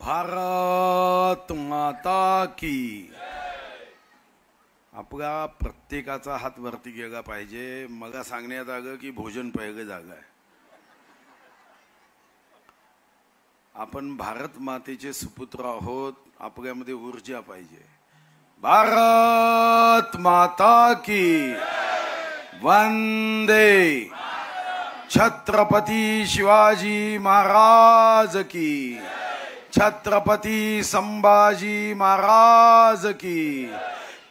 भारत माता की। आपला प्रत्येकाचा हात वरती गेला पाहिजे। मला सांगण्यात आलं की भोजन पहिलं जागा आहे। आपण भारत मातेचे सुपुत्र आहोत, आपल्यामध्ये ऊर्जा पाहिजे। भारत माता की वंदे छत्रपती शिवाजी महाराज की, छत्रपती संभाजी महाराज की,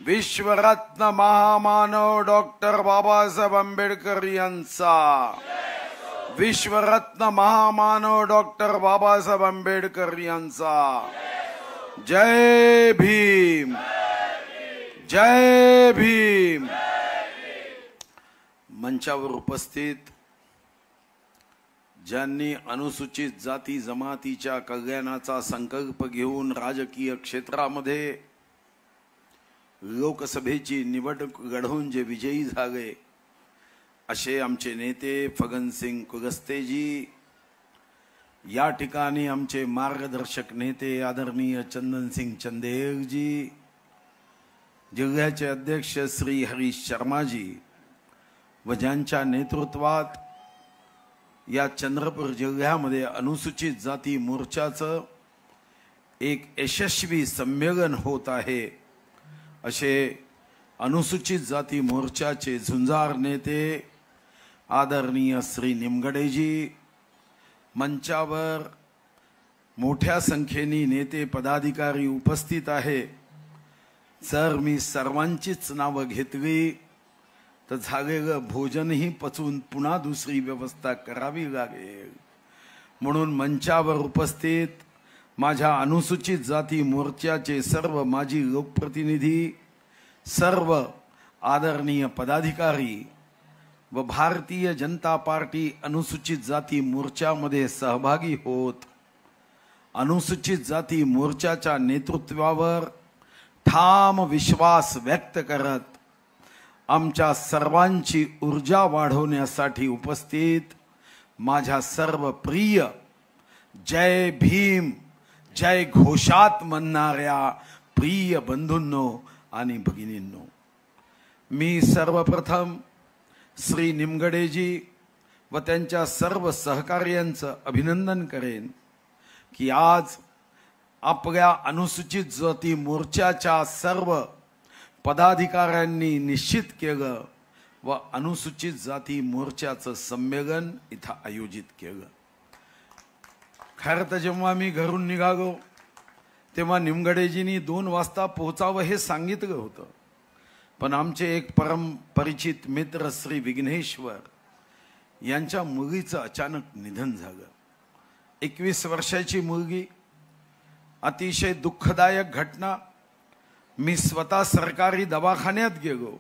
विश्वरत्न महामानव डॉक्टर बाबासाहेब आंबेडकर यांचा, विश्वरत्न महामानव डॉक्टर बाबासाहेब आंबेडकर यांचा। जय भीम, जय भीम। मंचावर उपस्थित ज्यांनी अनुसूचित जाती जमातीच्या कल्याणाचा संकल्प घेऊन राजकीय क्षेत्रामध्ये लोकसभेची निवडणूक लढवून जे विजयी झाले असे आमचे नेते फगनसिंग कुलस्तेजी, या ठिकाणी आमचे मार्गदर्शक नेते आदरणीय चंदनसिंग चंदेलजी, जिल्ह्याचे अध्यक्ष श्री हरीश शर्माजी व ज्यांच्या नेतृत्वात या चंद्रपूर जिल्ह्यामध्ये अनुसूचित जाती मोर्चाचं एक यशस्वी संमेलन होत आहे असे अनुसूचित जाती मोर्चाचे झुंजार नेते आदरणीय श्री निमगडेजी, मंचावर मोठ्या संख्येने नेते पदाधिकारी उपस्थित आहे। जर मी सर्वांचीच नावं घेतली तर झालेलं भोजनही पचवून पुन्हा दुसरी व्यवस्था करावी लागेल। म्हणून मंचावर उपस्थित माझ्या अनुसूचित जाती मोर्चाचे सर्व माजी लोकप्रतिनिधी, सर्व आदरणीय पदाधिकारी व भारतीय जनता पार्टी अनुसूचित जाती मोर्चामध्ये सहभागी होत अनुसूचित जाती मोर्चाच्या नेतृत्वावर ठाम विश्वास व्यक्त करत आमच्या सर्वांची ऊर्जा वाढवण्यासाठी उपस्थित माझ्या सर्व प्रिय जय भीम जय घोषात म्हणणाऱ्या प्रिय बंधूंनो आणि भगिनींनो, मी सर्वप्रथम श्री निमगडेजी व त्यांच्या सर्व सहकार्यांचं अभिनंदन करेन की आज आपल्या अनुसूचित जाती मोर्चाच्या सर्व पदाधिकाऱ्यांनी निश्चित केलं व अनुसूचित जाती मोर्चाचं संमेलन इथं आयोजित केलं। खरं तर जेव्हा मी घरून निघालो तेव्हा निमगडेजींनी 2 वाजता पोहोचावं हे सांगितलं होतं, पण आमचे एक परम परिचित मित्र श्री विघ्नेश्वर यांच्या मुलीचं अचानक निधन झालं। 21 वर्षाची मुलगी, अतिशय दुःखदायक घटना। मी स्वतः सरकारी दवाखान्यात गेलो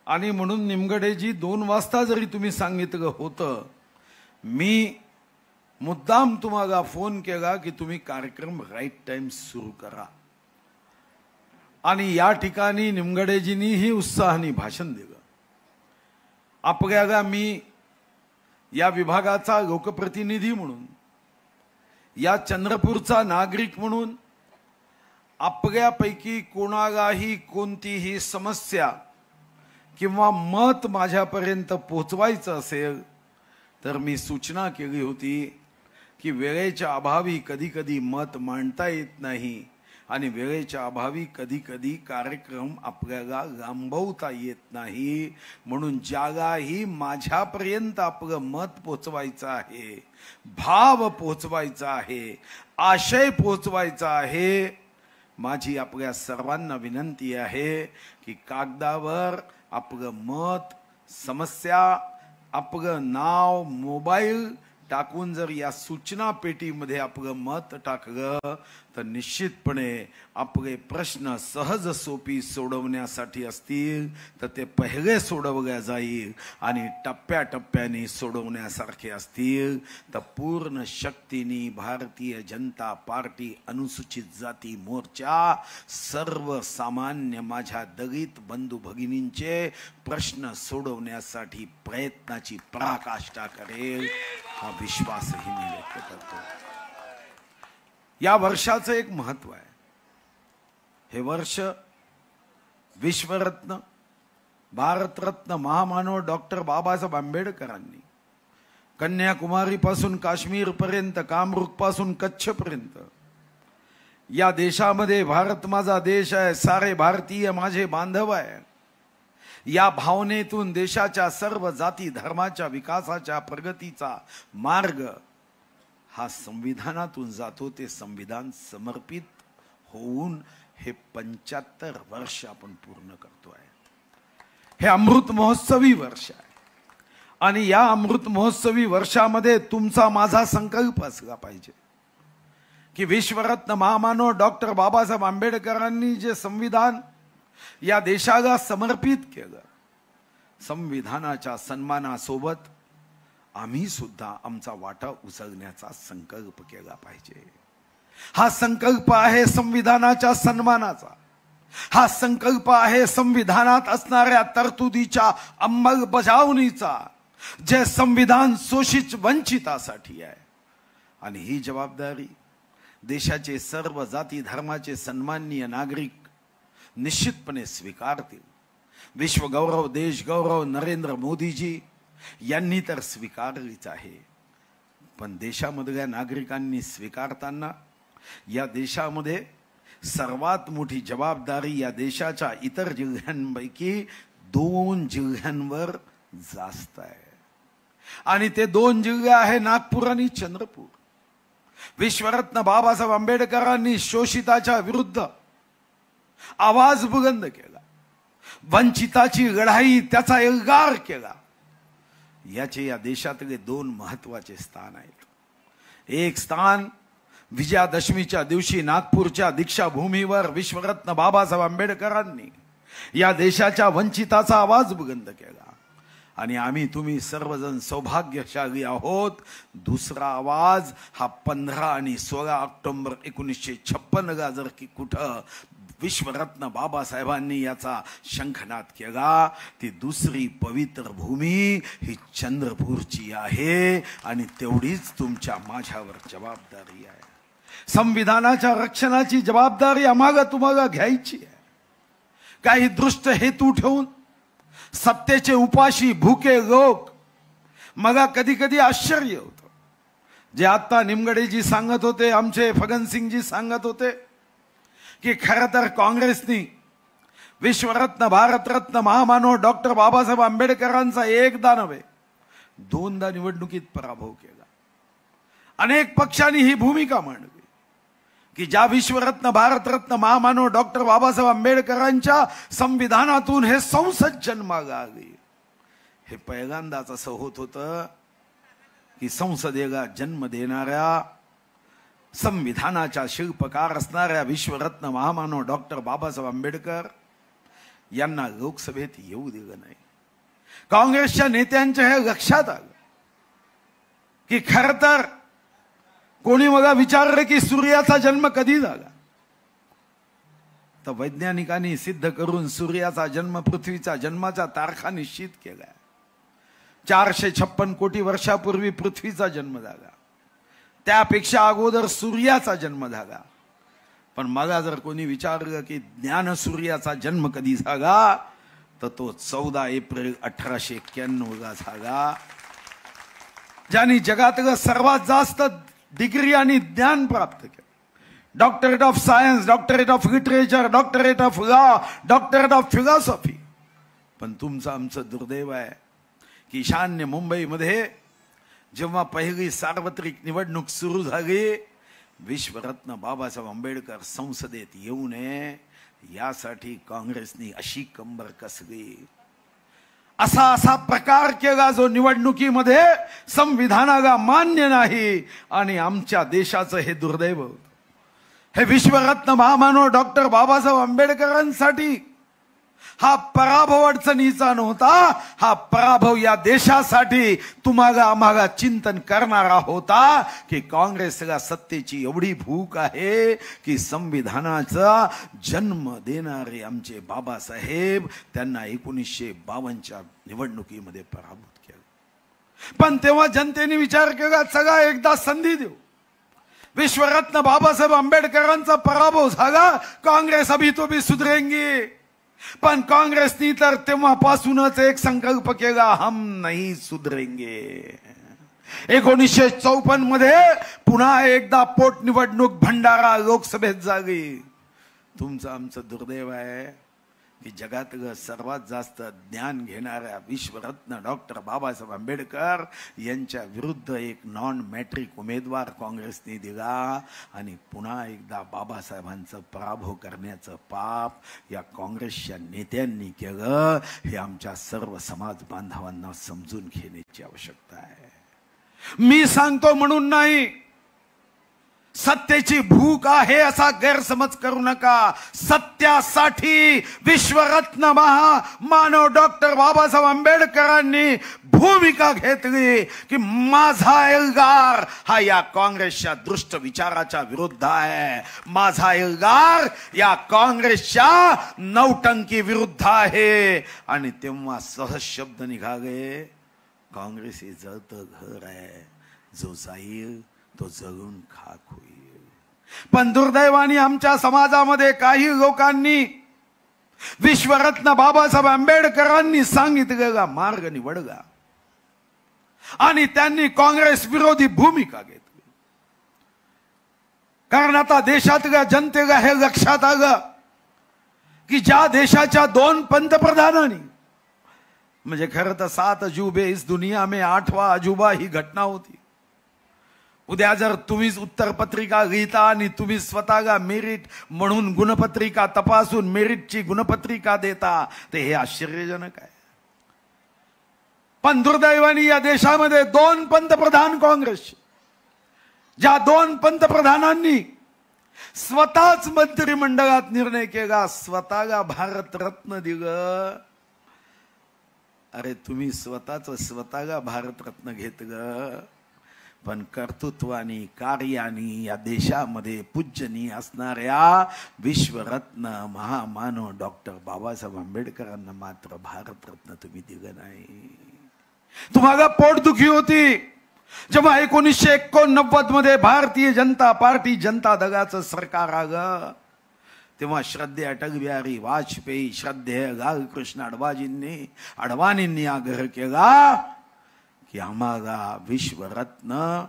आणि म्हणून निमगडेजी 2 वाजता जरी तुम्ही सांगितलं होतं, मी मुद्दाम तुम्हाला फोन केला की तुम्ही कार्यक्रम राईट टाइम सुरू करा। आणि या ठिकाणी निमगडेजींनीही उत्साहाने भाषण दिलं। आपल्याला मी या विभागाचा लोकप्रतिनिधी म्हणून, या चंद्रपूरचा नागरिक म्हणून आपल्यापैकी कोणालाही कोणतीही समस्या किंवा मत माझ्यापर्यंत पोहोचवायचं असेल तर मी सूचना केली होती की वेळेच्या अभावी कधी कधी मत मांडता येत नाही आणि वेळेच्या अभावी कधी कधी कार्यक्रम आपल्याला लांबवता येत नाही। म्हणून ज्यालाही माझ्यापर्यंत आपलं मत पोहोचवायचं आहे, भाव पोहोचवायचा आहे, आशय पोहोचवायचा आहे, माझी आपल्या सर्वांना विनंती आहे की कागदावर आपलं मत, समस्या, आपलं नाव, मोबाईल टाकून जर या सूचना पेटीमध्ये आपलं मत टाकलं तर निश्चितपणे आपले प्रश्न सहज सोपी सोडवण्यासाठी असतील तर ते पहिले सोडवल्या जाईल आणि टप्प्याटप्प्याने सोडवण्यासारखे असतील तर पूर्ण शक्तीने भारतीय जनता पार्टी अनुसूचित जाती मोर्चा सर्वसामान्य माझ्या दलित बंधू भगिनींचे प्रश्न सोडवण्यासाठी प्रयत्नाची पराकाष्ठा करेल, हा विश्वासही मी व्यक्त करतो। या वर्षाचं एक महत्व आहे. हे वर्ष विश्वरत्न भारतरत्न महामानव डॉक्टर बाबासाहेब आंबेडकरांनी कन्याकुमारी पासून काश्मीर पर्यंत, कामरूप पासून कच्छ पर्यंत या देशामध्ये भारत माझा देश आहे, सारे भारतीय माझे बांधव आहे, या भावनेतून देशाच्या सर्व जाती धर्माच्या विकासाच्या प्रगतीचा मार्ग हा संविधानातून जातो. ते संविधान समर्पित होऊन हे 75 वर्ष आपण पूर्ण करतोय. हे अमृत महोत्सवी वर्ष आहे आणि या अमृत महोत्सवी वर्षामध्ये तुमचा माझा संकल्प असला पाहिजे की विश्वरत्न महामानव डॉक्टर बाबासाहेब आंबेडकरांनी जे संविधान या देशाला समर्पित केलं, संविधानाच्या सन्मानासोबत आम्ही सुद्धा आमचा वाटा उचलण्याचा संकल्प केला पाहिजे. हा संकल्प आहे संविधानाच्या सन्मानाचा. हा संकल्प आहे संविधानात असणाऱ्या तरतुदीच्या अंमलबजावणीचा, जे संविधान शोषित वंचितासाठी आहे. आणि ही जबाबदारी देशाचे सर्व जाती धर्माचे सन्माननीय नागरिक निश्चितपणे स्वीकारतील. विश्वगौरव देशगौरव नरेंद्र मोदीजी यांनी तर स्वीकारलीच आहे, पण देशामधल्या नागरिकांनी स्वीकारताना या देशामध्ये सर्वात मोठी जबाबदारी या देशाच्या इतर जिल्ह्यांपैकी 2 जिल्ह्यांवर जास्त आहे. आणि ते 2 जिल्हे आहे नागपूर आणि चंद्रपूर. विश्वरत्न बाबासाहेब आंबेडकरांनी शोषिताच्या विरुद्ध आवाज बुलंद केला, वंचिताची लढाई त्याचा एल्गार केला. याचे या देशातले 2 महत्वाचे स्थान आहेत. एक स्थान विजयादशमीच्या दिवशी नागपूरच्या दीक्षाभूमीवर विश्वरत्न बाबासाहेब आंबेडकरांनी या देशाच्या वंचिताचा आवाज बुलंद केला आणि आम्ही तुम्ही सर्वजण सौभाग्यशाली आहोत. दुसरा आवाज हा 15 आणि 16 ऑक्टोबर 1956 जर की कुठं विश्वरत्न बाबासाहेबांनी याचा शंखनाद केला, ती दुसरी पवित्र भूमी ही चंद्रपूरची आहे आणि तेवढीच तुमच्या माझ्यावर जबाबदारी आहे. संविधानाच्या रक्षणाची जबाबदारी आम्हाला तुम्हाला घ्यायची आहे. काही दृष्ट हेतू ठेवून सत्तेचे उपाशी भुके लोक, मला कधी कधी आश्चर्य होतं जे आता निमगडेजी सांगत होते, आमचे फगनसिंगजी सांगत होते की खरं तर काँग्रेसनी विश्वरत्न भारतरत्न महामानव डॉक्टर बाबासाहेब आंबेडकरांचा एकदा नव्हे 2दा निवडणुकीत पराभव केला. अनेक पक्षांनी ही भूमिका मांडली की ज्या विश्वरत्न भारतरत्न महामानव डॉक्टर बाबासाहेब आंबेडकरांच्या संविधानातून हे संसद जन्माला आली. हे पहिल्यांदाच असं होत होतं की संसदेला जन्म देणाऱ्या संविधानाच्या शिल्पकार असणाऱ्या विश्वरत्न महामानव डॉक्टर बाबासाहेब आंबेडकर यांना लोकसभेत येऊ दिलं नाही. काँग्रेसच्या नेत्यांच्या हे लक्षात आलं की खरं तर कोणी मला विचारलं की सूर्याचा जन्म कधी झाला, तर वैज्ञानिकांनी सिद्ध करून सूर्याचा जन्म पृथ्वीचा जन्माचा तारखा निश्चित केला. 456 कोटी वर्षापूर्वी पृथ्वीचा जन्म झाला, त्यापेक्षा अगोदर सूर्याचा जन्म झाला. पण मला जर कोणी विचारलं की ज्ञान सूर्याचा जन्म कधी झाला, तर तो 14 एप्रिल 1891 झाला. ज्यांनी जगातलं सर्वात जास्त डिग्री आणि ज्ञान प्राप्त केलं, doctorate of science, doctorate of literature, doctorate of law, doctorate of philosophy. पण तुमचं आमचं दुर्दैव आहे की ईशान्य मुंबईमध्ये जेव्हा पहिली सार्वत्रिक निवडणूक सुरू झाली, विश्वरत्न बाबासाहेब आंबेडकर संसदेत येऊ नये यासाठी काँग्रेसनी अशी कंबर कसली, असा प्रकार केला जो निवडणुकीमध्ये संविधानाला मान्य नाही. आणि आमच्या देशाचं हे दुर्दैव होतं. हे विश्वरत्न महामानव डॉक्टर बाबासाहेब आंबेडकरांसाठी हा पराभव अडचणीचा नव्हता, हा पराभव या देशासाठी तुम्हाला आम्हाला चिंतन करणारा होता की काँग्रेसला सत्तेची एवढी भूक आहे की संविधानाचा जन्म देणारे आमचे बाबासाहेब त्यांना 1952च्या निवडणुकीमध्ये पराभूत केलं. पण तेव्हा जनतेने विचार केला, चला एकदा संधी देऊ. विश्वरत्न बाबासाहेब आंबेडकरांचा पराभव झाला, काँग्रेस अभी तो भी सुधरेंगी. पण काँग्रेसनी तर तेव्हापासूनच एक संकल्प केला, हम नहीं सुधरेंगे. 1954 मध्ये पुन्हा एकदा पोटनिवडणूक भंडारा लोकसभेत झाली. तुमचं आमचं दुर्दैव आहे की जगातलं सर्वात जास्त ज्ञान घेणाऱ्या विश्वरत्न डॉक्टर बाबासाहेब आंबेडकर यांच्या विरुद्ध एक नॉन मॅट्रिक उमेदवार काँग्रेसने दिला आणि पुन्हा एकदा बाबासाहेबांचं पराभव करण्याचं पाप या काँग्रेसच्या नेत्यांनी केलं. हे आमच्या सर्व समाज बांधवांना समजून घेण्याची आवश्यकता आहे. मी सांगतो म्हणून नाही, सत्तेची भूक आहे असा गैरसमज करू नका. सत्यासाठी विश्वरत्न महामानव डॉक्टर बाबासाहेब आंबेडकरांनी भूमिका घेतली की माझा एल्गार हा या काँग्रेसच्या दुष्ट विचाराच्या विरुद्ध आहे, माझा एल्गार या काँग्रेसच्या नौटंकी विरुद्ध आहे. आणि तेव्हा सहज शब्द निघाले, काँग्रेस हे जळतं घर आहे, जो जाईल तो जळून खाक होईल. पण दुर्दैवाने आमच्या समाजामध्ये काही लोकांनी विश्वरत्न बाबासाहेब आंबेडकरांनी सांगितलेला मार्ग निवडला आणि त्यांनी काँग्रेस विरोधी भूमिका घेतली. कारण आता देशातल्या जनतेला हे लक्षात आलं की ज्या देशाच्या 2 पंतप्रधानांनी, म्हणजे खरं तर 7 अजूबे इस दुनिया में 8वां अजूबा ही घटना होती. उद्या जर तुम्हीच उत्तरपत्रिका लिहिता आणि तुम्ही स्वतःला मेरिट म्हणून गुणपत्रिका तपासून मेरिटची गुणपत्रिका देता, ते हे आश्चर्यजनक आहे. पण दुर्दैवाने या देशामध्ये 2 पंतप्रधान काँग्रेसचे, ज्या 2 पंतप्रधानांनी स्वतःच मंत्रिमंडळात निर्णय केला, स्वतःला भारतरत्न दिलं. अरे तुम्ही स्वतःला भारतरत्न घेतलं, पण कर्तृत्वानी कार्यानी या देशामध्ये पूजनीय असणाऱ्या विश्वरत्न महामानव डॉक्टर बाबासाहेब आंबेडकरांना मात्र भारतरत्न तुम्ही दिलं नाही. तुम्हाला पोटदुखी होती जेव्हा 1989 मध्ये भारतीय जनता पार्टी जनता दलाचं सरकार आलं. तेव्हा श्रद्धेय अटल बिहारी वाजपेयी, श्रद्धेय लालकृष्ण अडवाणींनी आग्रह केला की आम्हाला विश्वरत्न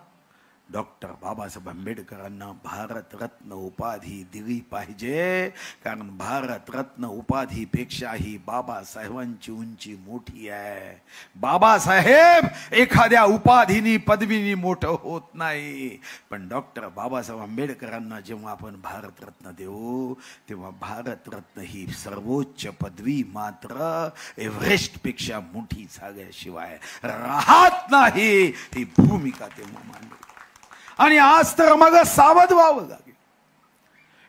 डॉक्टर बाबासाहेब आंबेडकरांना भारतरत्न उपाधी दिली पाहिजे. कारण भारतरत्न उपाधीपेक्षाही बाबासाहेबांची उंची मोठी आहे. बाबासाहेब एखाद्या उपाधीनी पदवीनी मोठं होत नाही, पण डॉक्टर बाबासाहेब आंबेडकरांना जेव्हा आपण भारतरत्न देऊ तेव्हा भारतरत्न ही सर्वोच्च पदवी मात्र एव्हरेस्ट पेक्षा मोठी झाल्याशिवाय राहत नाही. ही भूमिका तेव्हा मांडली. आणि आज तर मग सावध व्हावं लागेल.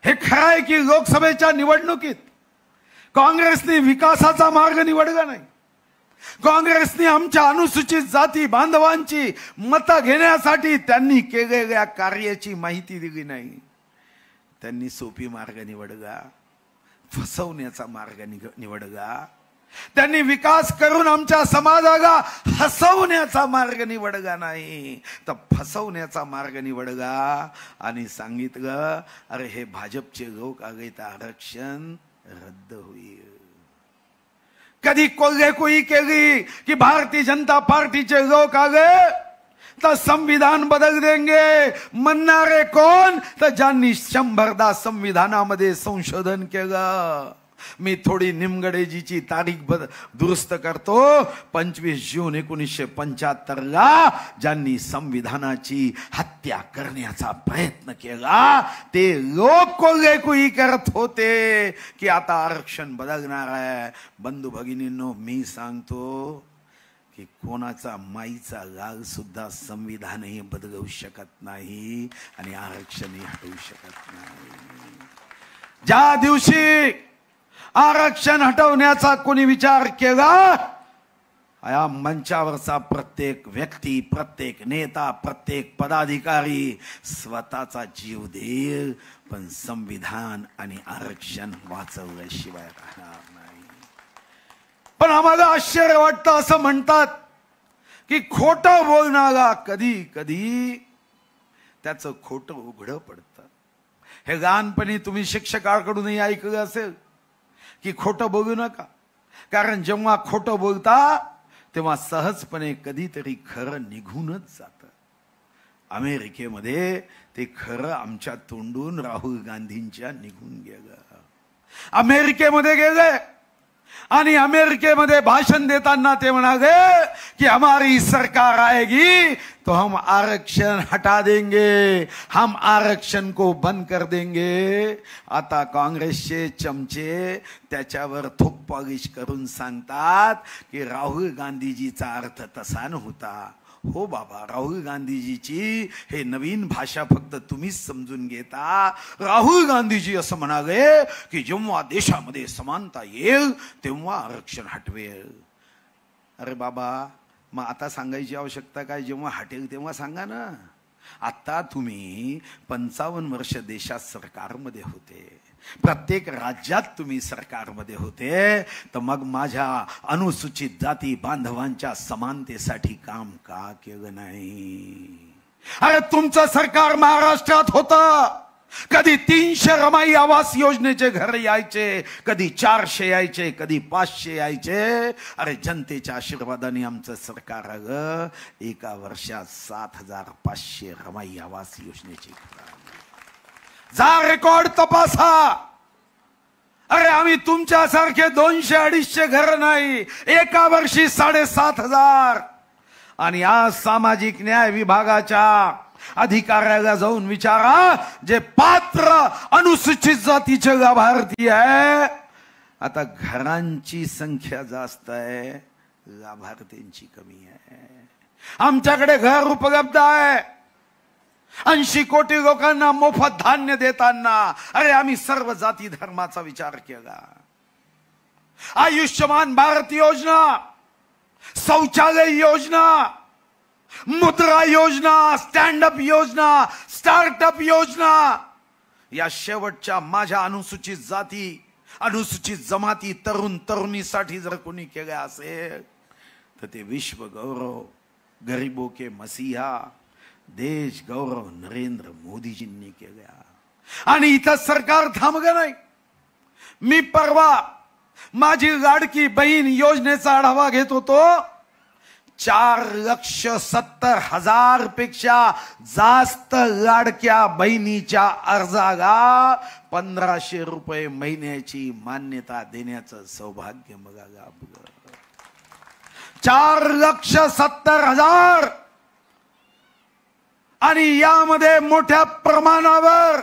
हे खरं आहे की लोकसभेच्या निवडणुकीत काँग्रेसने विकासाचा मार्ग निवडला नाही. काँग्रेसने आमच्या अनुसूचित जाती बांधवांची मतं घेण्यासाठी त्यांनी केलेल्या कार्याची माहिती दिली नाही. त्यांनी सोपी मार्ग निवडला, फसवण्याचा मार्ग निवडला. त्यांनी विकास करून आमच्या समाजाला हसवण्याचा मार्ग निवडला नाही, तर फसवण्याचा मार्ग निवडला. आणि सांगितलं, अरे हे भाजपचे लोक आले तर आरक्षण रद्द होईल. कधी कोल्हेकुई केली की भारतीय जनता पार्टीचे लोक आले तर संविधान बदल देंगे म्हणणारे कोण? तर ज्यांनी 100दा संविधानामध्ये संशोधन केलं. मी थोडी निमगडेजीची तारीख दुरुस्त करतो. 25 जून 1975 ज्यांनी संविधानाची हत्या करण्याचा प्रयत्न केला ते लोक कोल्हेकुई करत होते की आता आरक्षण बदलणार आहे. बंधू भगिनींनो, मी सांगतो की कोणाचा माईचा लाल सुद्धा संविधानही बदलू शकत नाही आणि आरक्षणही हटवू शकत नाही. ज्या दिवशी आरक्षण हटवण्याचा कोणी विचार केला, या मंचावरचा प्रत्येक व्यक्ती, प्रत्येक नेता, प्रत्येक पदाधिकारी स्वतःचा जीव देईल, पण संविधान आणि आरक्षण वाचवल्याशिवाय राहणार नाही. पण आम्हाला आश्चर्य वाटतं. असं म्हणतात की खोटं बोलणारा कधी कधी त्याचं खोटं उघडं पडतं. हे लहानपणी तुम्ही शिक्षकाकडूनही ऐकलं असेल की खोटं बोलू नका, कारण जेव्हा खोटं बोलता तेव्हा सहजपणे कधीतरी खरं निघूनच जातं. अमेरिकेमध्ये ते खरं आमच्या तोंडून राहुल गांधींच्या निघून गेलं. अमेरिकेमध्ये गेले आणि अमेरिकेमध्ये भाषण देताना ते म्हणाले कि हमारी सरकार आएगी तो हम आरक्षण हटा देंगे, हम आरक्षण को बंद कर देंगे. आता काँग्रेसचे चमचे त्याच्यावर थोक पॉलिश करून सांगतात की राहुल गांधीजीचा अर्थ तसा नव्हता. हो बाबा, राहुल गांधीजीची हे नवीन भाषा फक्त तुम्हीच समजून घेता. राहुल गांधीजी असं म्हणाले की जेव्हा देशामध्ये समानता येईल तेव्हा आरक्षण हटवेल. अरे बाबा, मग आता सांगायची आवश्यकता काय? जेव्हा हटेल तेव्हा सांगा ना. आता तुम्ही 55 वर्ष देशात सरकारमध्ये होते, प्रत्येक राज्यात तुम्ही सरकारमध्ये होते, तर मग माझ्या अनुसूचित जाती बांधवांच्या समानतेसाठी काम का केलं नाही? अरे तुमचं सरकार महाराष्ट्रात होतं, कधी 300 रमाई आवास योजनेचे घर यायचे, कधी 400 यायचे, कधी 500 यायचे. अरे जनतेच्या आशीर्वादाने आमचं सरकार आलं, एका वर्षात 7500 रमाई आवास योजनेचे घर. जा रेकॉर्ड तपासा. अरे आम्ही तुमच्यासारखे 200-250 घर नाही, एका वर्षी 7500. आणि आज सामाजिक न्याय विभागाच्या अधिकाऱ्याला जाऊन विचारा, जे पात्र अनुसूचित जातीचे लाभार्थी आहे, आता घरांची संख्या जास्त आहे, लाभार्थ्यांची कमी आहे. आमच्याकडे घर उपलब्ध आहे, 80 कोटी लोकांना मोफत धान्य देताना अरे आम्ही सर्व जाती धर्माचा विचार केला. आयुष्यमान भारत योजना, शौचालय योजना, मुद्रा योजना, स्टँड अप योजना, स्टार्टअप योजना, या शेवटच्या माझ्या अनुसूचित जाती, अनुसूचित जमाती, तरुण तरुणीसाठी जर कोणी केले असेल तर ते विश्व गौरव, गरीबों के मसीहा, देश गौरव नरेंद्र मोदीजींनी केल्या. आणि इथं सरकार थांबलं नाही. मी परवा माझी लाडकी बहीण योजनेचा आढावा घेत होतो. 4,70,000 पेक्षा जास्त लाडक्या बहिणीच्या अर्जाला 1500 रुपये महिन्याची मान्यता देण्याचं सौभाग्य मला लाभलं. 4,70,000. आणि यामध्ये मोठ्या प्रमाणावर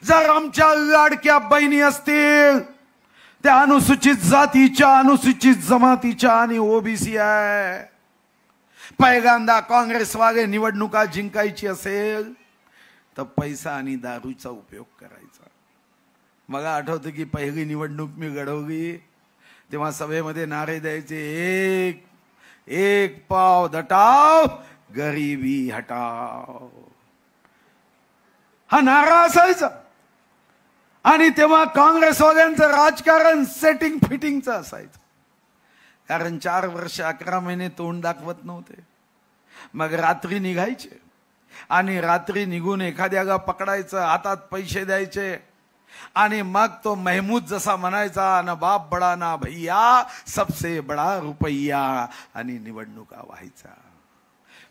जर आमच्या लाडक्या बहिणी असतील, त्या अनुसूचित जातीच्या, अनुसूचित जमातीच्या आणि ओबीसी आहे. पहिल्यांदा काँग्रेसवाले निवडणुका जिंकायची असेल तर पैसा आणि दारूचा उपयोग करायचा. मला आठवतं की पहिली निवडणूक मी लढवली तेव्हा सभेमध्ये नारे द्यायचे, एक पाव दटाव, गरीबी हटाव, हा नारा असायचा. आणि तेव्हा काँग्रेसवाल्यांचं राजकारण सेटिंग फिटिंगचं असायचं, कारण 4 वर्ष 11 महिने तोंड दाखवत नव्हते. मग रात्री निघायचे आणि रात्री निघून एखाद्याला पकडायचं, हातात पैसे द्यायचे आणि मग तो महमूद जसा म्हणायचा, ना बाप बडा ना भैया, सबसे बडा रुपैया, आणि निवडणुका व्हायचा.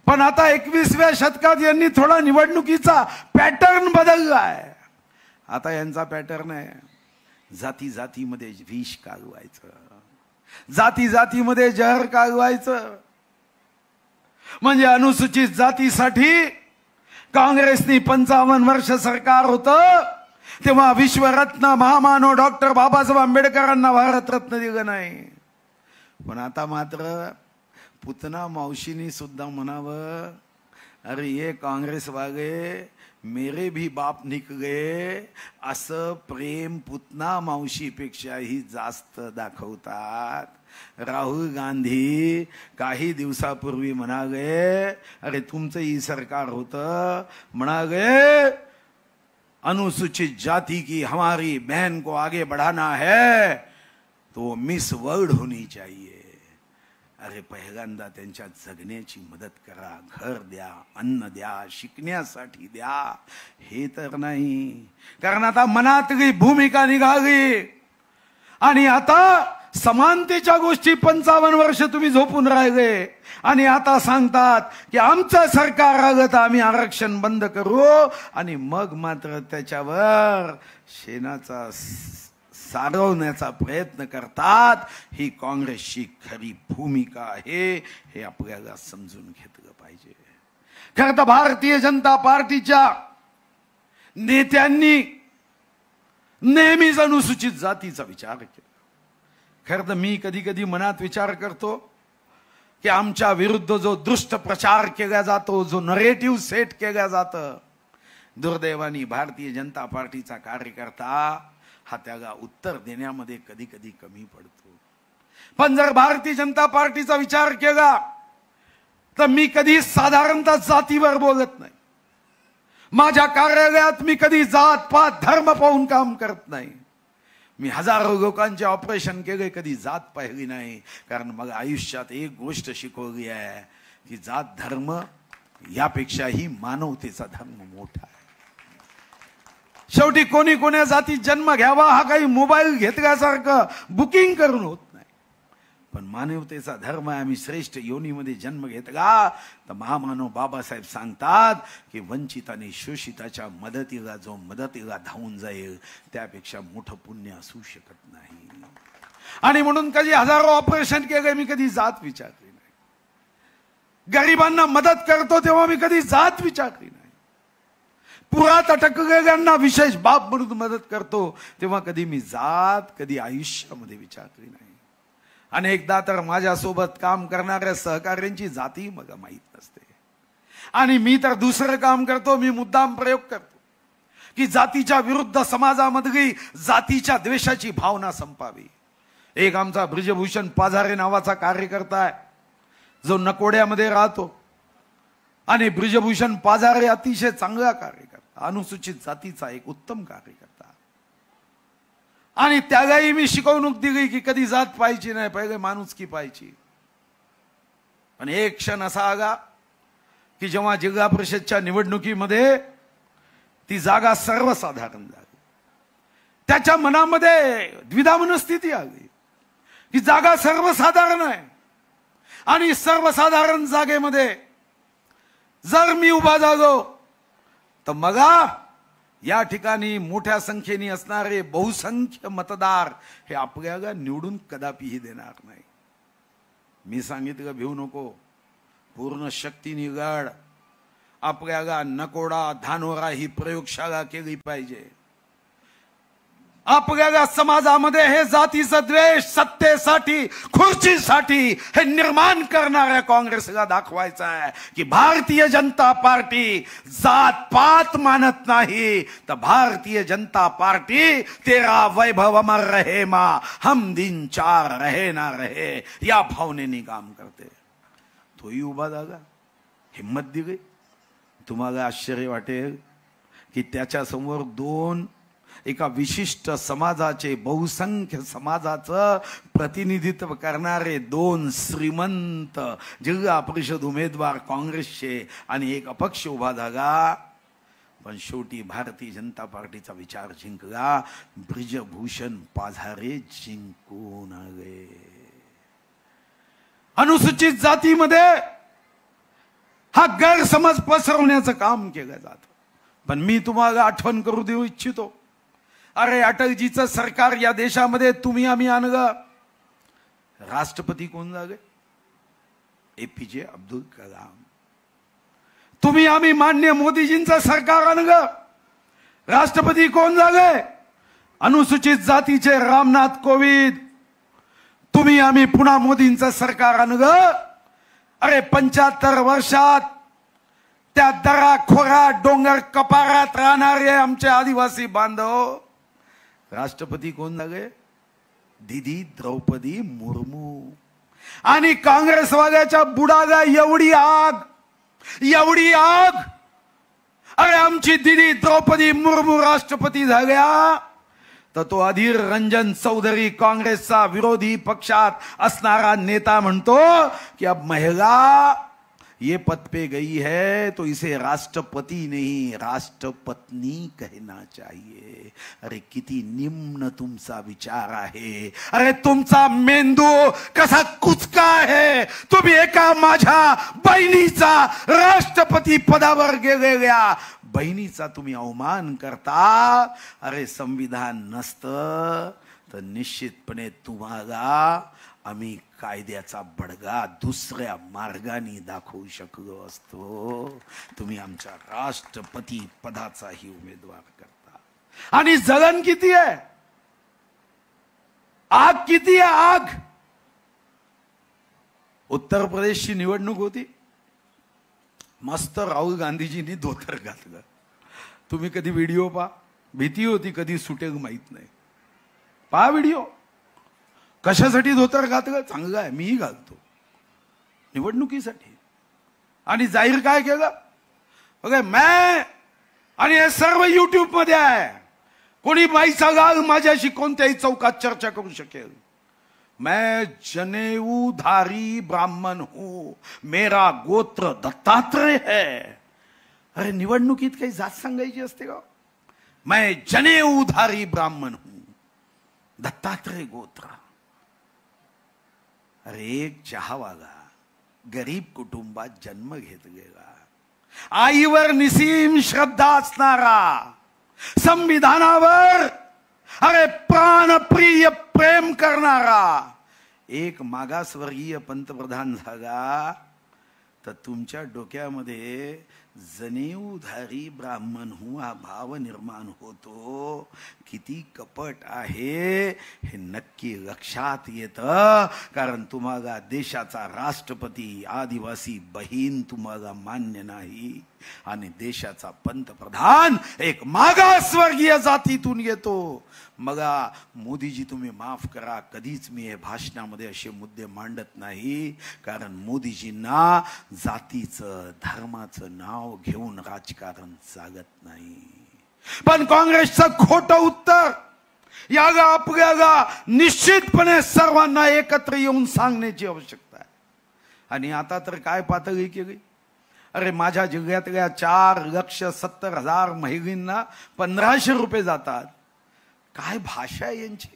पण आता 21व्या शतकात यांनी थोडा निवडणुकीचा पॅटर्न बदललाय. आता यांचा पॅटर्न आहे जाती जातीमध्ये विष कालवायचं, जाती जातीमध्ये जहर कालवायचं. म्हणजे अनुसूचित जातीसाठी काँग्रेसनी 55 वर्ष सरकार होतं तेव्हा विश्वरत्न महामानव डॉक्टर बाबासाहेब आंबेडकरांना भारतरत्न दिलं नाही. पण आता मात्र पुतना मावशीनी सुद्धा म्हणावं, अरे ये काँग्रेस वाले मेरे भी बाप निकले, असं प्रेम पुतना मावशीपेक्षाही जास्त दाखवतात. राहुल गांधी काही दिवसापूर्वी म्हणाले, अरे तुमचंही सरकार होतं, म्हणाले अनुसूचित जाति की हमारी बहन को आगे बढ़ाना है तो मिस वर्ल्ड होनी चाहिए. अरे पहिल्यांदा त्यांच्या जगण्याची मदत करा, घर द्या, अन्न द्या, शिकण्यासाठी द्या, हे तर नाही. कारण आता मनातली भूमिका निघाली आणि आता समानतेच्या गोष्टी 55 वर्ष तुम्ही झोपून राहिले आणि आता सांगतात की आमचं सरकार आलं तर आम्ही आरक्षण बंद करू आणि मग मात्र त्याच्यावर शेणाचा सारवण्याचा प्रयत्न करतात. ही काँग्रेसची खरी भूमिका आहे, हे आपल्याला समजून घेतलं पाहिजे. खरं तर भारतीय जनता पार्टीच्या नेत्यांनी नेहमीच अनुसूचित जातीचा विचार केला. खरं तर मी कधी कधी मनात विचार करतो की आमच्या विरुद्ध जो दुष्ट प्रचार केला जातो, जो नरेटिव्ह सेट केला जातं, दुर्दैवानी भारतीय जनता पार्टीचा कार्यकर्ता हा त्याला उत्तर देण्यामध्ये कधी कधी कमी पडतो. पण जर भारतीय जनता पार्टीचा विचार केला तर मी कधी साधारणतः जातीवर बोलत नाही. माझ्या कार्यालयात मी कधी जात पात धर्म पाहून काम करत नाही. मी हजारो लोकांचे ऑपरेशन केले, कधी जात पाहिली नाही. कारण मला आयुष्यात एक गोष्ट शिकवली आहे की जात धर्म यापेक्षाही मानवतेचा धर्म मोठा आहे. शेवटी कोणी कोण्या जातीत जन्म घ्यावा हा काही मोबाईल घेतल्यासारखं बुकिंग करून होत नाही. पण मानवतेचा धर्म आहे. आम्ही श्रेष्ठ योनीमध्ये जन्म घेतला तर महामानव बाबासाहेब सांगतात की वंचित आणि शोषिताच्या मदतीला जो मदतीला धावून जाईल त्यापेक्षा मोठं पुण्य असू शकत नाही. आणि म्हणून कधी हजारो ऑपरेशन केले, मी कधी जात विचारली नाही. गरिबांना मदत करतो तेव्हा मी कधी जात विचारली नाही. पुरात अटकलेल्यांना विशेष बाब म्हणून मदत करतो तेव्हा कधी मी जात कधी आयुष्यामध्ये विचारली नाही. अनेकदा तर माझ्यासोबत काम करणाऱ्या सहकार्यांची जाती मला माहीत नसते. आणि मी तर दुसरं काम करतो, मी मुद्दाम प्रयोग करतो की जातीच्या विरुद्ध समाजामधली जातीच्या द्वेषाची भावना संपावी. एक आमचा ब्रिजभूषण पाझारे नावाचा कार्यकर्ता आहे जो नकोड्यामध्ये राहतो. आणि ब्रिजभूषण पाझारे अतिशय चांगला कार्यकर्ता, अनुसूचित जातीचा एक उत्तम कार्यकर्ता. आणि त्यालाही मी शिकवणूक दिली की कधी जात पाहिजे नाही, पहिले माणुसकी पाहिजे. पण एक क्षण असा आला की जेव्हा जिल्हा परिषदच्या निवडणुकीमध्ये ती जागा सर्वसाधारण झाली, त्याच्या मनामध्ये द्विधा मनस्थिती आली की जागा सर्वसाधारण आहे आणि सर्वसाधारण जागेमध्ये जर मी उभा झालो तर मला या ठिकाणी मोठ्या संख्येने असणारे बहुसंख्य मतदार हे आपल्याला निवडून कदापिही देणार नाही. मी सांगितलं भिवू नको, पूर्ण शक्तीने लढ. आपल्याला नकोडा धानोरा ही प्रयोगशाळा केली पाहिजे. आपल्याला समाजामध्ये हे जातीचं द्वेष सत्तेसाठी खुर्चीसाठी हे निर्माण करणाऱ्या काँग्रेसला दाखवायचं आहे की भारतीय जनता पार्टी जात पात मानत नाही, तर भारतीय जनता पार्टी तेरा वैभव अमर रहे मा हम दिन चार रहे ना रहे या भावनेने काम करते. तोही उभा झाला, हिम्मत दिली. तुम्हाला आश्चर्य वाटेल की त्याच्या समोर एका विशिष्ट समाजाचे, बहुसंख्य समाजाचं प्रतिनिधित्व करणारे 2 श्रीमंत जिल्हा परिषद उमेदवार काँग्रेसचे आणि एक अपक्ष उभा झाला. पण शेवटी भारतीय जनता पार्टीचा विचार जिंकला. ब्रिजभूषण पाझारे जिंकून आले. अनुसूचित जातीमध्ये हा गैरसमज पसरवण्याचं काम केलं जातं. पण मी तुम्हाला आठवण करू देऊ इच्छितो, अरे अटलजीचं सरकार या देशामध्ये तुम्ही आम्ही आणलं. राष्ट्रपती कोण झाले? APJ अब्दुल कलाम. तुम्ही आम्ही मान्य मोदीजींचं सरकार आणलं. राष्ट्रपती कोण झाले? अनुसूचित जातीचे रामनाथ कोविंद. तुम्ही आम्ही पुन्हा मोदींचं सरकार आणलं. अरे 75 वर्षात त्या दरा खोरा डोंगर कपारात राहणारे आमचे आदिवासी बांधव राष्ट्रपती कोण झाले? दीदी द्रौपदी मुर्मू. आणि काँग्रेसवाल्याच्या बुडाला एवढी आग. अरे आमची दीदी द्रौपदी मुर्मू राष्ट्रपती झाल्या तर तो अधीर रंजन चौधरी काँग्रेसचा विरोधी पक्षात असणारा नेता म्हणतो कि अब महिला ये पद पे गई है तो इसे राष्ट्रपति नहीं राष्ट्रपत्नी कहना चाहिए। अरे किती निम्न तुमचा विचार आहे। अरे तुमचा मेंदू कसा कुचका आहे। तुम्ही एका माझ्या बहिणीचा राष्ट्रपती पदावर गेलेल्या बहिणीचा तुम्ही अवमान करता। अरे संविधान नसतं तर निश्चितपणे तुम्हाला आम्ही कायद्याचा बडगा दुसऱ्या मार्गाने दाखवू शकलो असतो। तुम्ही आमच्या राष्ट्रपती पदाचाही उमेदवार करता। आणि जलन किती आहे, आग किती आहे, आग। उत्तर प्रदेशची निवडणूक होती, मस्त राहुल गांधीजींनी धोतर घातलं। तुम्ही कधी व्हिडिओ पहा, भीती होती कधी सुटेल माहित नाही। पहा व्हिडिओ, कशासाठी धोतर घातलं, चांगलं आहे, मीही घालतो निवडणुकीसाठी। आणि जाहीर काय केलं बघा, मैं आणि हे सर्व युट्यूब मध्ये आहे, कोणी माईचा गाल माझ्याशी कोणत्याही चौकात चर्चा करू शकेल। मैं जनेऊधारी ब्राह्मण हूं, मेरा गोत्र दत्तात्रेय है। अरे निवडणुकीत काही जात सांगायची असते का? मैं जनेऊधारी ब्राह्मण हूं, दत्तात्रेय गोत्र। अरे एक चहावाला गरीब कुटुंबात जन्म घेतलेला, आईवर निसीम श्रद्धा असणारा, संविधानावर अरे प्राणप्रिय प्रेम करणारा एक मागासवर्गीय पंतप्रधान झाला तर तुमच्या डोक्यामध्ये जनेऊधारी ब्राह्मण हूं हा भाव निर्माण होतो। किती कपट आहे हे नक्की लक्षात येतं, कारण तुम्हाला देशाचा राष्ट्रपती आदिवासी बहीण तुम्हाला मान्य नाही आणि देशाचा पंतप्रधान एक मागासवर्गीय जातीतून येतो। मगा मोदीजी तुम्ही माफ करा, कधीच मी हे भाषणामध्ये असे मुद्दे मांडत नाही, कारण मोदीजींना जातीचं धर्माचं नाव घेऊन राजकारण चालत नाही। पण काँग्रेसचं खोटं उत्तर याला आपल्याला निश्चितपणे सर्वांना एकत्र येऊन सांगण्याची आवश्यकता आहे। आणि आता तर काय पातळी केली, अरे माझ्या जिल्ह्यातल्या 4,70,000 महिलांना 1,500 रुपये जातात। काय भाषा आहे यांची।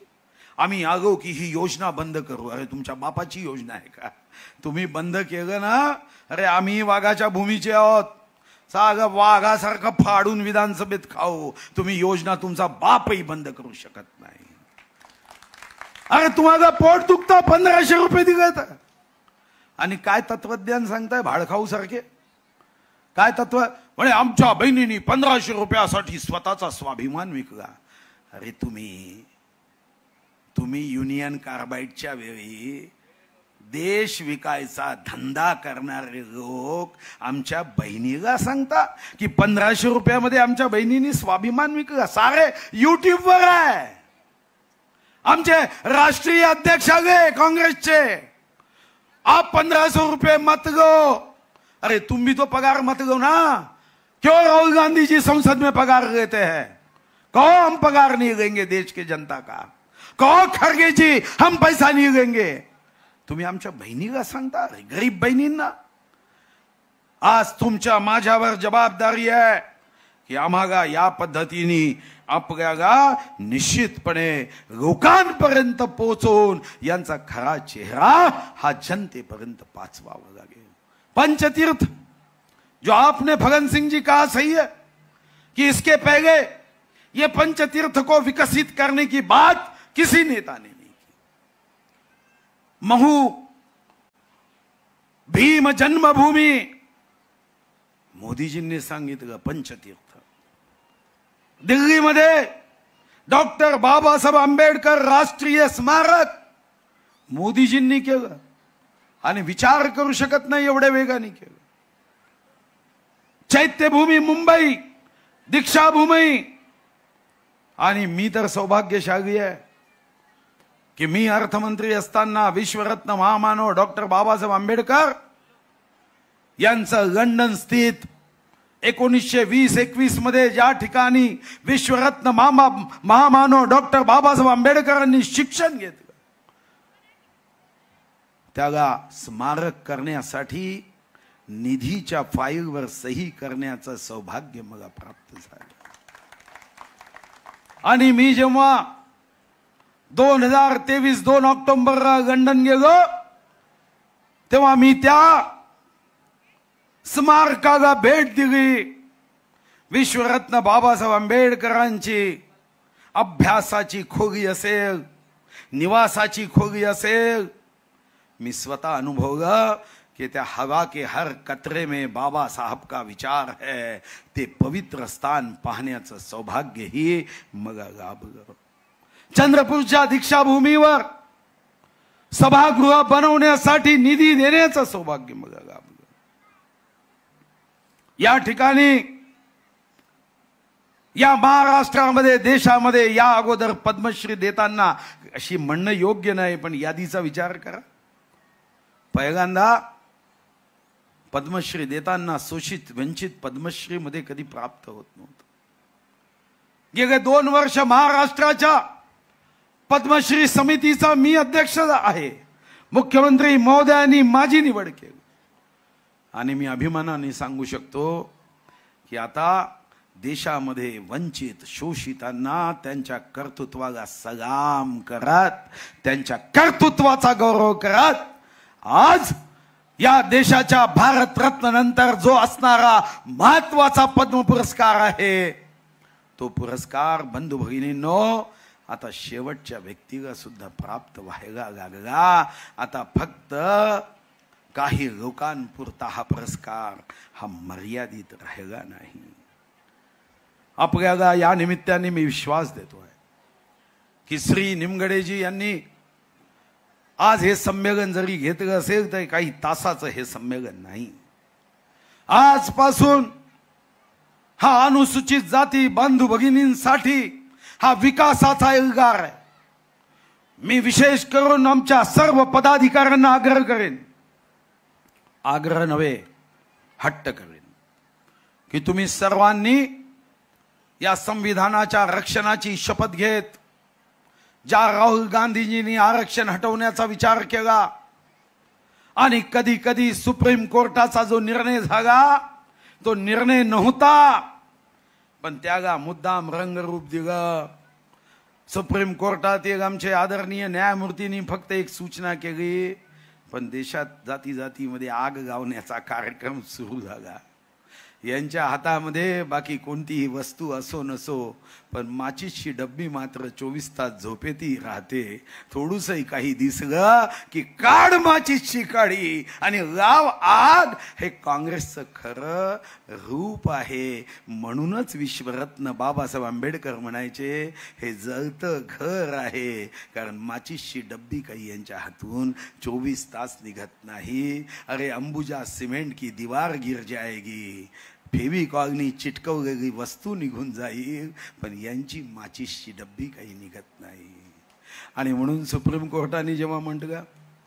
आम्ही आलो की ही योजना बंद करू। अरे तुमच्या बापाची योजना आहे का? तुम्ही बंद केलं ना, अरे आम्ही वाघाच्या भूमीचे आहोत, साग वाघासारखं फाडून विधानसभेत खाऊ। तुम्ही योजना तुमचा बापही बंद करू शकत नाही। अरे तुम्हाला पोट दुखतं 1,500 रुपये दिलेत आणि काय तत्वज्ञान सांगताय भाडखाऊ सारखे। काय तत्व म्हणे आमच्या बहिणींनी 1,500 रुपयासाठी स्वतःचा स्वाभिमान विकला। अरे तुम्ही युनियन कार्बाइडच्या वेळी देश विकायचा धंदा करणारे लोक आमच्या बहिणीला सांगता की 1,500 रुपयामध्ये आमच्या बहिणींनी स्वाभिमान विकला। सारे युट्यूब वर आहे। आमचे राष्ट्रीय अध्यक्ष आले काँग्रेसचे, आप 1,500 रुपये मत लो। अरे तुम भी तो पगार मत लो ना, क्यों राहुल गांधी जी संसद में पगार लेते हैं? कहो हम पगार नहीं लेंगे देश के जनता का, कहो खरगे जी हम पैसा नहीं लेंगे। तुम्ही आमच्या बहिणीला सांगता, गरीब बहिणींना। आज तुमच्या माझ्यावर जबाबदारी आहे की आम्हाला या पद्धतीने आपल्याला निश्चितपणे लोकांपर्यंत पोहोचवून यांचा खरा चेहरा हा जनतेपर्यंत पाचवावा लागेल। पंचतीर्थ जो आपने भगत सिंह जी कहा सही है कि इसके पहले ये पंचतीर्थ को विकसित करने की बात किसी नेता ने नहीं की। महू भीम जन्मभूमी मोदीजींनी सांगितलं पंचतीर्थ। दिल्लीमध्ये डॉक्टर बाबासाहेब आंबेडकर राष्ट्रीय स्मारक मोदीजींनी केलं आणि विचार करू शकत नाही एवढ्या वेगाने केलं। चैत्यभूमी मुंबई, दीक्षाभूमी, आणि मी तर सौभाग्यशाली आहे की मी अर्थमंत्री असताना विश्वरत्न महामानव डॉक्टर बाबासाहेब आंबेडकर यांचं लंडन स्थित 1920-21 मध्ये ज्या ठिकाणी विश्वरत्न महामानव डॉक्टर बाबासाहेब आंबेडकरांनी शिक्षण घेतलं, त्याला स्मारक करण्यासाठी निधीच्या फाईलवर सही करण्याचं सौभाग्य मला प्राप्त झालं. आणि मी जेव्हा 2023 2 ऑक्टोबरला लंडन गेलो, तेव्हा मी त्या स्मारकाला भेट दिली. विश्वरत्न बाबासाहेब आंबेडकरांची अभ्यासाची खोली असेल, निवासाची खोली असेल, मी स्वतः अनुभवलं कि त्या हवा के हर कतरे में बाबा साहब का विचार है. ते पवित्र स्थान पाहण्याचं सौभाग्य ही मला लाभलं. चंद्रपूरच्या दीक्षाभूमीवर सभागृह बनवण्यासाठी निधी देण्याचं सौभाग्य मला लाभलं. या ठिकाणी या महाराष्ट्रामध्ये देशामध्ये या अगोदर पद्मश्री देताना अशी म्हणणं योग्य नाही, पण यादीचा विचार करा. पहिल्यांदा पद्मश्री देताना शोषित वंचित पद्मश्री मध्ये कधी प्राप्त होत नव्हतं. गेले 2 वर्ष महाराष्ट्राच्या पद्मश्री समितीचा मी अध्यक्ष आहे. मुख्यमंत्री महोदयांनी माझी निवड केली आणि मी अभिमानाने सांगू शकतो की आता देशामध्ये वंचित शोषितांना त्यांच्या कर्तृत्वाला सलाम करत, त्यांच्या कर्तृत्वाचा गौरव करत, आज या देशाच्या भारत रत्न नंतर जो असणारा महत्वाचा पद्म पुरस्कार आहे, तो पुरस्कार बंधू भगिनींनो आता शेवटच्या व्यक्तीला सुद्धा प्राप्त व्हायला लागला. आता फक्त काही लोकांपुरता हा पुरस्कार हा मर्यादित राहिला नाही. आपल्याला या निमित्ताने मी विश्वास देतोय की श्री निमगडेजी यांनी आज हे संमेलन जरी घेतलं असेल तर काही तासाचं हे संमेलन नाही. आजपासून हा अनुसूचित जाती बंधू भगिनींसाठी हा विकासाचा एल्गार आहे. मी विशेष करून आमच्या सर्व पदाधिकाऱ्यांना आग्रह करेन, आग्रह नव्हे हट्ट करेन की तुम्ही सर्वांनी या संविधानाच्या रक्षणाची शपथ घेत, ज्या राहुल गांधीजींनी आरक्षण हटवण्याचा विचार केला आणि कधी कधी सुप्रीम कोर्टाचा जो निर्णय झाला तो निर्णय नव्हता, पण त्याला मुद्दाम रंगरूप दिलं. सुप्रीम कोर्टात एक आमचे आदरणीय न्यायमूर्तींनी फक्त एक सूचना केली, पण देशात जाती जातीमध्ये आग लावण्याचा कार्यक्रम सुरू झाला. यांच्या हातामध्ये बाकी कोणतीही वस्तू असो नसो, पण माचीसची डब्बी मात्र 24 तास झोपेती राहते. थोडूसही काही दिसलं की काढ माचीसची काडी आणि लाव आग. हे काँग्रेसचं खरं रूप आहे. म्हणूनच विश्वरत्न बाबासाहेब आंबेडकर म्हणायचे हे जळतं घर आहे, कारण माचीसची डब्बी काही यांच्या हातून 24 तास निघत नाही. अरे अंबुजा सिमेंट की दीवार गिर जाएगी, फेविकॉलनी चिटकवलेली वस्तू निघून जाईल, पण यांची माचीसची डब्बी काही निघत नाही. आणि म्हणून सुप्रीम कोर्टाने जेव्हा म्हटलं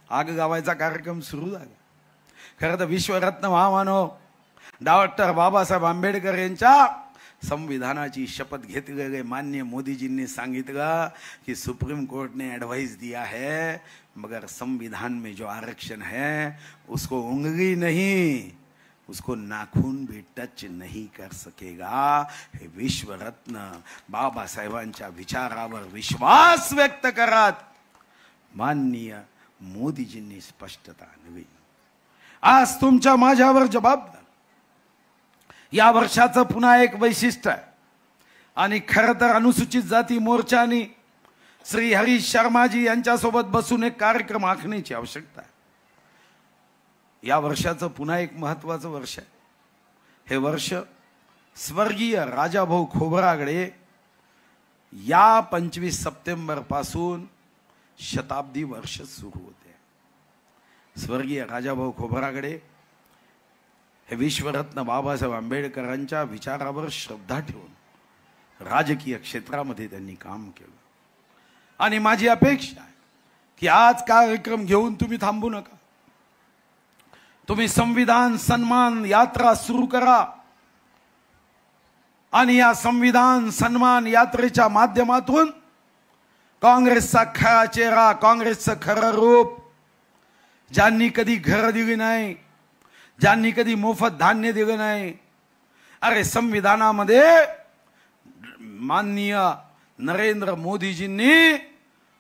आग लावायचा कार्यक्रम सुरू झाला, खरं तर विश्वरत्न महामानव डॉक्टर बाबासाहेब आंबेडकर यांच्या संविधानाची शपथ घेतलेले माननीय मोदीजींनी सांगितलं कि सुप्रीम कोर्ट ने एडवाइस दिया है, मगर संविधान में जो आरक्षण है उसको उंगली नहीं, उसको नाखून भी टच नहीं कर सकेगा. हे विश्वरत्न बाबासाहेबांच्या विचारावर विश्वास व्यक्त करत माननीय मोदीजींनी स्पष्टता आणली. आज तुमच्या माझ्यावर जबाबदार या वर्षाचं पुन्हा एक वैशिष्ट्य आहे. आणि खरं तर अनुसूचित जाती मोर्चानी श्री हरीश शर्माजी यांच्यासोबत बसून एक कार्यक्रम आखण्याची आवश्यकता आहे. या वर्षाचं पुन्हा एक महत्वाचं वर्ष आहे. हे वर्ष स्वर्गीय राजाभाऊ खोब्रागडे या 25 सप्टेंबर पासून शताब्दी वर्ष सुरू होते. स्वर्गीय राजाभाऊ खोब्रागडे हे विश्वरत्न बाबासाहेब आंबेडकरांच्या विचारावर श्रद्धा ठेवून राजकीय क्षेत्रामध्ये त्यांनी काम केलं. आणि माझी अपेक्षा आहे की आज कार्यक्रम घेऊन तुम्ही थांबू नका. तुम्ही संविधान सन्मान यात्रा सुरू करा. आणि या संविधान सन्मान यात्रेच्या माध्यमातून काँग्रेसचा खरा चेहरा, काँग्रेसचं खरं रूप, ज्यांनी कधी घर दिली नाही, ज्यांनी कधी मोफत धान्य दिलं नाही, अरे संविधानामध्ये माननीय नरेंद्र मोदीजींनी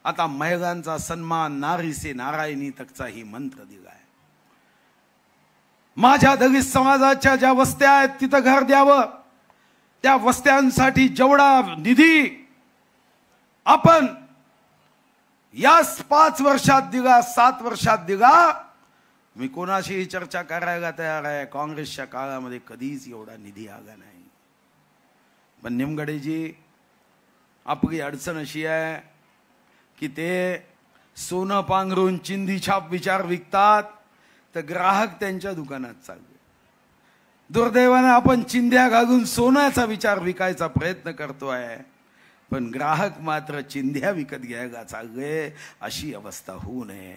आता महिलांचा सन्मान, नारी से नारायणी तकचा ही मंत्र दिलाय. माझ्या दलित समाजाच्या ज्या वस्त्या आहेत तिथं घर द्यावं, त्या वस्त्यांसाठी जेवढा निधी आपण या 5 वर्षात दिला, 7 वर्षात दिला, मी कोणाशीही चर्चा करायला तयार आहे. काँग्रेसच्या काळामध्ये कधीच एवढा निधी आला नाही. पण निमगडेजी, आपली अडचण अशी आहे की ते सोनं पांघरून चिंधीछाप विचार विकतात, तर ग्राहक त्यांच्या दुकानात चालले. दुर्दैवाने आपण चिंध्या घालून सोन्याचा विचार विकायचा प्रयत्न करतोय, पण ग्राहक मात्र चिंध्या विकत घ्यायला चालले. अशी अवस्था होऊ नये.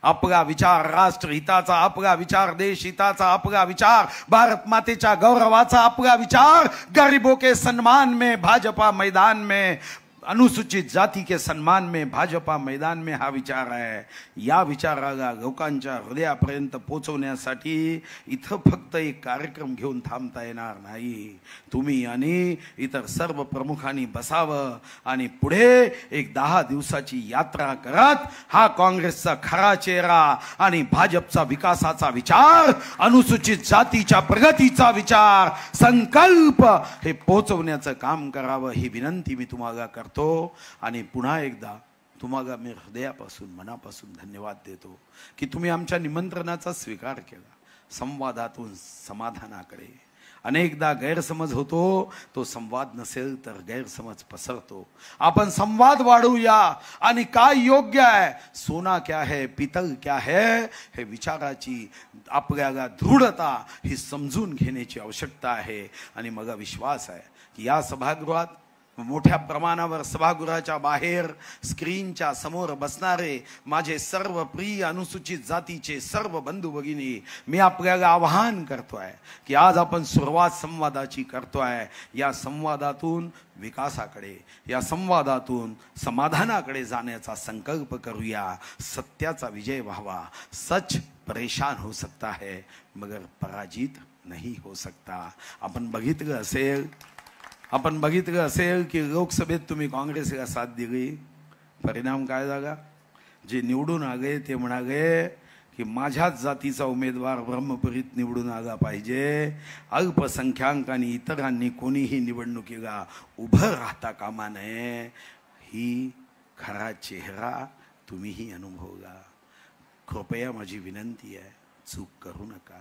आपला विचार राष्ट्रहिताचा, आपला विचार देशहिताचा, आपला विचार भारत मातेच्या गौरवाचा, आपला विचार गरीबों के सम्मान में भाजपा मैदान में, अनुसूचित जाती के सम्मान में भाजपा मैदान में हा विचार आहे. या विचाराला लोकांच्या हृदयापर्यंत पोहोचवण्यासाठी इथं फक्त एक कार्यक्रम घेऊन थांबता येणार नाही. तुम्ही आणि इतर सर्व प्रमुखांनी बसावं आणि पुढे एक 10 दिवसाची यात्रा करत हा काँग्रेसचा खरा चेहरा आणि भाजपचा विकासाचा विचार, अनुसूचित जातीच्या प्रगतीचा विचार, संकल्प हे पोहोचवण्याचं काम करावं, ही विनंती मी तुम्हाला करतो. आणि पुन्हा एकदा तुम्हाला मी हृदयापासून, मनापासून धन्यवाद देतो की तुम्ही आमच्या निमंत्रणाचा स्वीकार केला. संवादातून समाधानाकडे अनेकदा गैरसमज होतो, तो संवाद नसेल तर गैरसमज पसरतो. आपण संवाद वाढवूया आणि काय योग्य आहे, सोना क्या है, पितल क्या है, हे विचाराची आपल्याला दृढता ही समजून घेण्याची आवश्यकता आहे. आणि मला विश्वास आहे की या सभागृहात मोठ्या प्रमाणावर, सभागृहाच्या बाहेर स्क्रीनच्या समोर बसणारे माझे सर्व प्रिय अनुसूचित जातीचे सर्व बंधू भगिनी, मी आपल्याला आवाहन करतोय की आज आपण सुरुवात संवादाची करतोय. या संवादातून विकासाकडे, या संवादातून समाधानाकडे जाण्याचा संकल्प करूया. सत्याचा विजय व्हावा. सच परेशान हो सकता है मगर पराजित नहीं हो सकता. आपण बघितलं असेल की लोकसभेत तुम्ही काँग्रेसला साथ दिली, परिणाम काय झाला? जे निवडून आले ते म्हणाले की माझ्याच जातीचा उमेदवार ब्रह्मपुरीत निवडून आला पाहिजे, अल्पसंख्याक आणि इतरांनी कोणीही निवडणुकीला उभं राहता कामा नये. ही खरा चेहरा तुम्हीही अनुभवला. कृपया माझी विनंती आहे, चूक करू नका.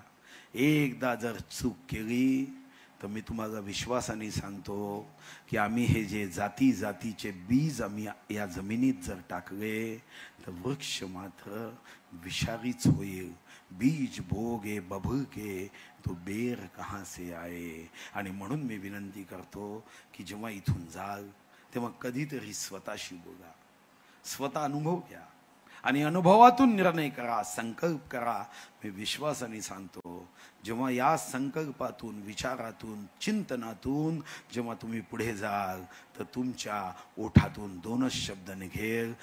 एकदा जर चूक केली तर मी तुम्हाला विश्वासाने सांगतो की आम्ही हे जे जातीचे बीज आम्ही या जमिनीत जर टाकले तर वृक्ष मात्र विषारीच होईल. बीज बोगे बबूल के तो बेर कहाँ से आए. आणि म्हणून मी विनंती करतो की जेव्हा इथून जाल तेव्हा कधीतरी स्वतःशी बोला, स्वतः अनुभव घ्या आणि अनुभवातून निर्णय करा, संकल्प करा. मी विश्वासाने सांगतो, जेव्हा या संकल्पातून, विचारातून, चिंतनातून जेव्हा तुम्ही पुढे जाल तर तुमच्या ओठातून 2च शब्द निघेल,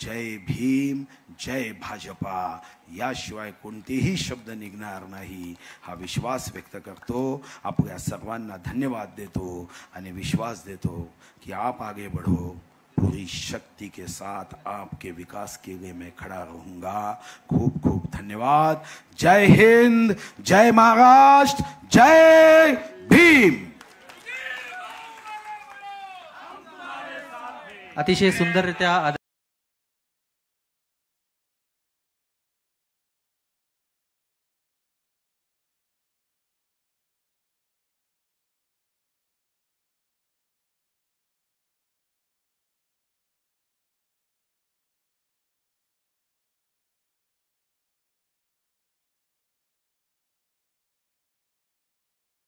जय भीम, जय भाजपा. याशिवाय कोणतेही शब्द निघणार नाही. हा विश्वास व्यक्त करतो. आपल्या सर्वांना धन्यवाद देतो आणि विश्वास देतो की आप आगे बढ़ो. पूरी शक्ति के साथ आपके विकास के लिए मैं खड़ा रहूंगा. खूब खूब धन्यवाद. जय हिंद, जय महाराष्ट्र, जय भीम. अतिशय सुंदररित्या